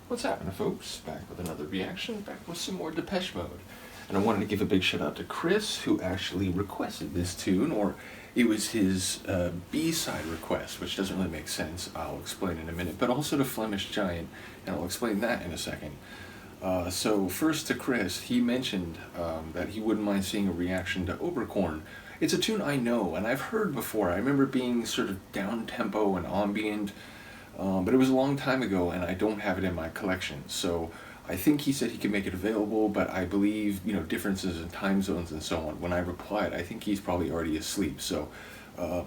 What's happening, folks? Back with another reaction, back with some more Depeche Mode. And I wanted to give a big shout out to Chris, who actually requested this tune, or it was his B-side request, which doesn't really make sense. I'll explain in a minute. But also to Flemish Giant, and I'll explain that in a second. So first to Chris, he mentioned that he wouldn't mind seeing a reaction to Oberkorn. It's a tune I know, and I've heard before. I remember being sort of down-tempo and ambient, but it was a long time ago, and I don't have it in my collection. So I think he said he could make it available, but I believe, differences in time zones and so on. When I replied, I think he's probably already asleep. So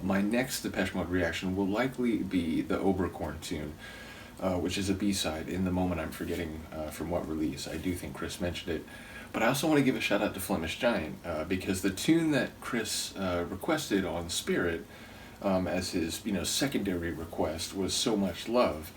my next Depeche Mode reaction will likely be the Oberkorn tune, which is a B-side. In the moment, I'm forgetting from what release. I do think Chris mentioned it. But I also want to give a shout out to Flemish Giant, because the tune that Chris requested on Spirit as his secondary request was So Much Love.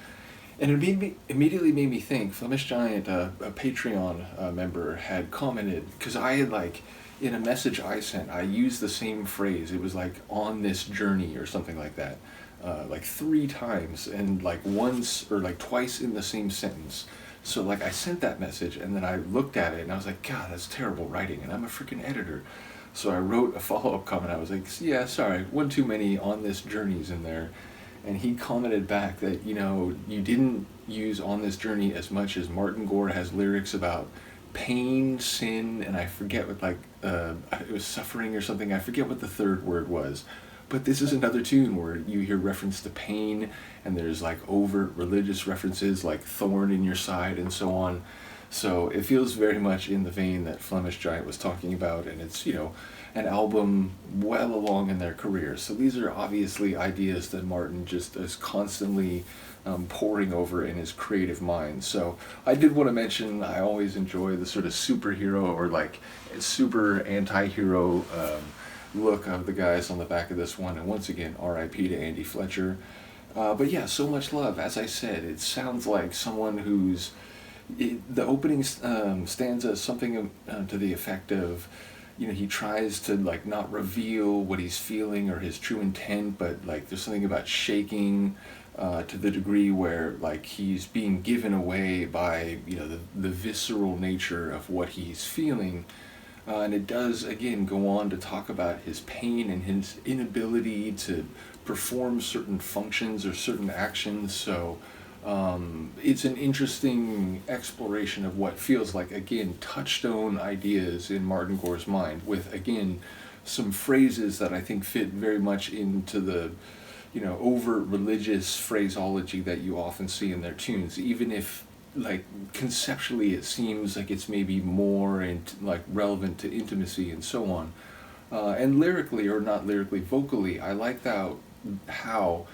And it immediately made me think, Flemish Giant, a Patreon member, had commented, because I had in a message I sent, I used the same phrase. It was on this journey or something like that, 3 times, and once or twice in the same sentence. So I sent that message, and then I looked at it and I was like, God, that's terrible writing, and I'm a freaking editor. So I wrote a follow-up comment. I was like, yeah, sorry, one too many on this journeys in there. And he commented back that, you didn't use On This Journey as much as Martin Gore has lyrics about pain, sin, and I forget what, it was suffering or something. I forget what the third word was. But this is another tune where you hear reference to pain, and there's overt religious references like thorn in your side and so on. So it feels very much in the vein that Flemish Giant was talking about, and it's, an album well along in their career. So these are obviously ideas that Martin just is constantly pouring over in his creative mind. So I did want to mention, I always enjoy the sort of superhero or super anti-hero look of the guys on the back of this one. And once again, R.I.P. to Andy Fletcher. But yeah, So Much Love. As I said, it sounds like someone who's... the opening stanza, something to the effect of, he tries to not reveal what he's feeling or his true intent, but there's something about shaking to the degree where he's being given away by the visceral nature of what he's feeling. And it does, again, go on to talk about his pain and his inability to perform certain functions or certain actions. So it's an interesting exploration of what feels like, again, touchstone ideas in Martin Gore's mind, with, again, some phrases that I think fit very much into the, overt religious phraseology that you often see in their tunes, even if conceptually it seems like it's maybe more relevant to intimacy and so on. And lyrically, or not lyrically, vocally, I like how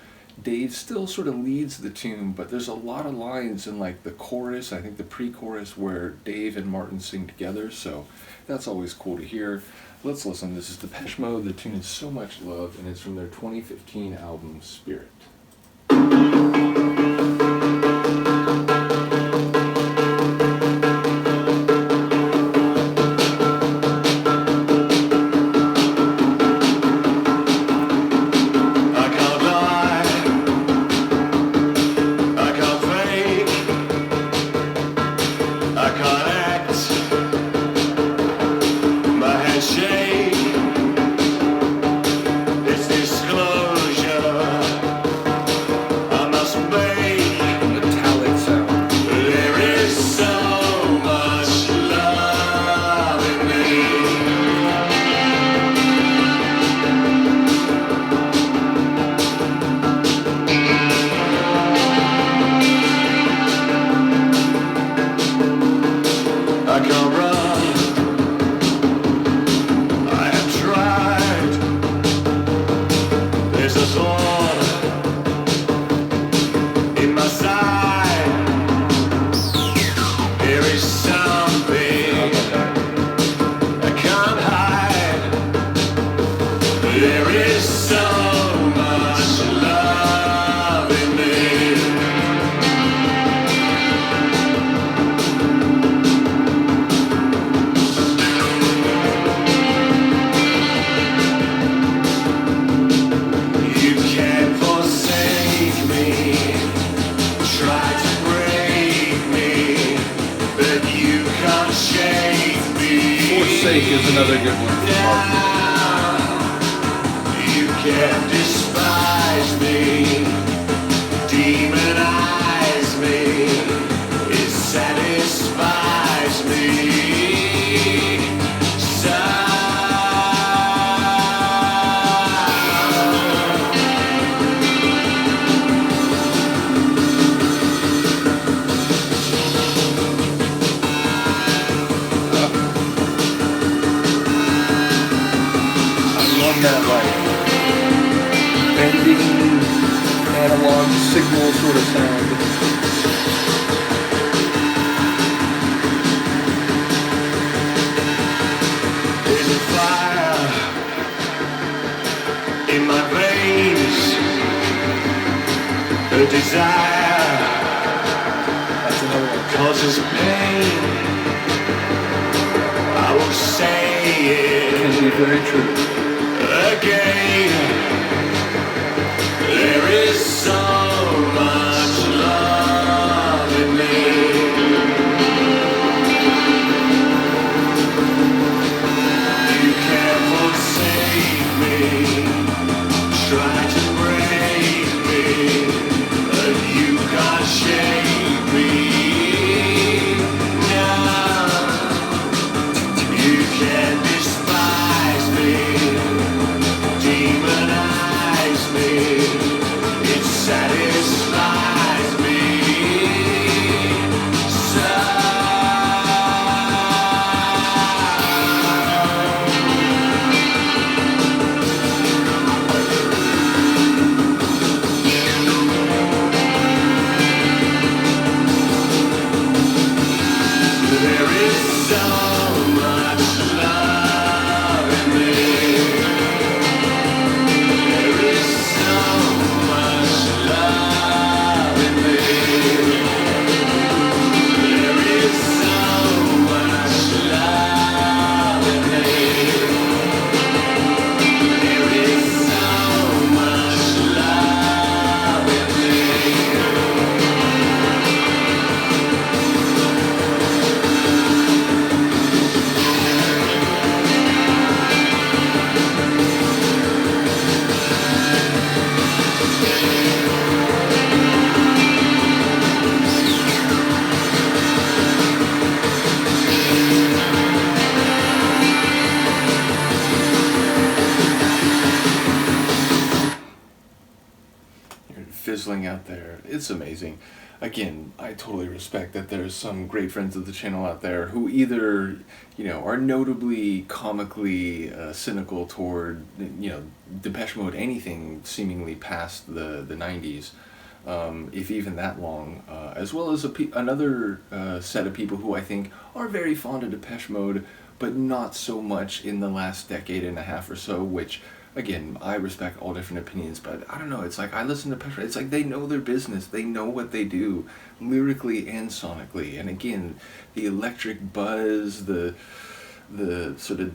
Dave still sort of leads the tune, but there's a lot of lines in the chorus, I think the pre-chorus, where Dave and Martin sing together, so that's always cool to hear. Let's listen. This is Depeche Mode. The tune is So Much Love, and it's from their 2015 album, Spirit. Shake, it's disclosure. Sake is another good one from Martin. You can't despise me, demonize me, it satisfies me. That like bending analog signal sort of sound. There's a fire in my veins, a desire That's another one. causes pain. I will say Can it be very true. again. There is so much love in me. You can't forsake me, try to break me, but you can't shake me. Now you can't despise me, demonize me, it satisfies me. There is so much love in me. There is so much love in me. There is so much love in me. There is so much love in me. You're fizzling out there. It's amazing. Again, I totally respect that there's some great friends of the channel out there who either, are notably comically cynical toward, Depeche Mode, anything seemingly past the 90s, if even that long, as well as another set of people who I think are very fond of Depeche Mode, but not so much in the last decade and a half or so, which, again, I respect all different opinions, but I don't know, it's like I listen to Depeche Mode, it's like they know their business, they know what they do, lyrically and sonically, and again, the electric buzz, the sort of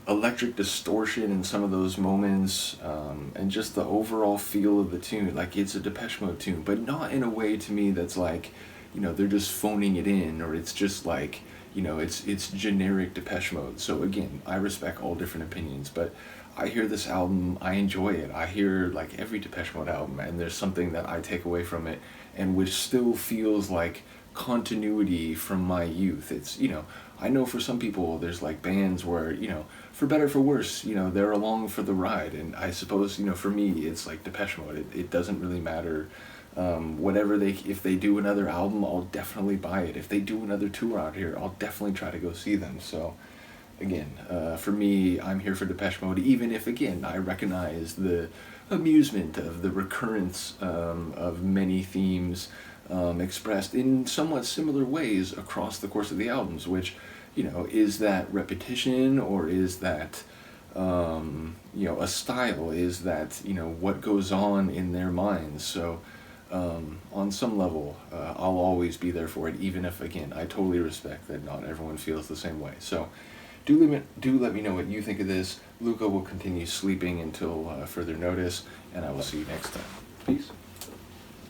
electric distortion in some of those moments, and just the overall feel of the tune, like it's a Depeche Mode tune, but not in a way to me that's like, they're just phoning it in, or it's just like, it's generic Depeche Mode. So again, I respect all different opinions, but I hear this album, I enjoy it. I hear like every Depeche Mode album, and there's something that I take away from it, and which still feels like continuity from my youth. It's, I know for some people there's like bands where, for better for worse, they're along for the ride, and I suppose, for me it's like Depeche Mode. It doesn't really matter. If they do another album, I'll definitely buy it. If they do another tour out here, I'll definitely try to go see them. So again, for me, I'm here for Depeche Mode, even if, again, I recognize the amusement of the recurrence of many themes expressed in somewhat similar ways across the course of the albums, which, is that repetition, or is that, a style? Is that, what goes on in their minds? So, on some level, I'll always be there for it, even if, again, I totally respect that not everyone feels the same way. So, do let me know what you think of this. Luca will continue sleeping until further notice, and I will see you next time. Peace.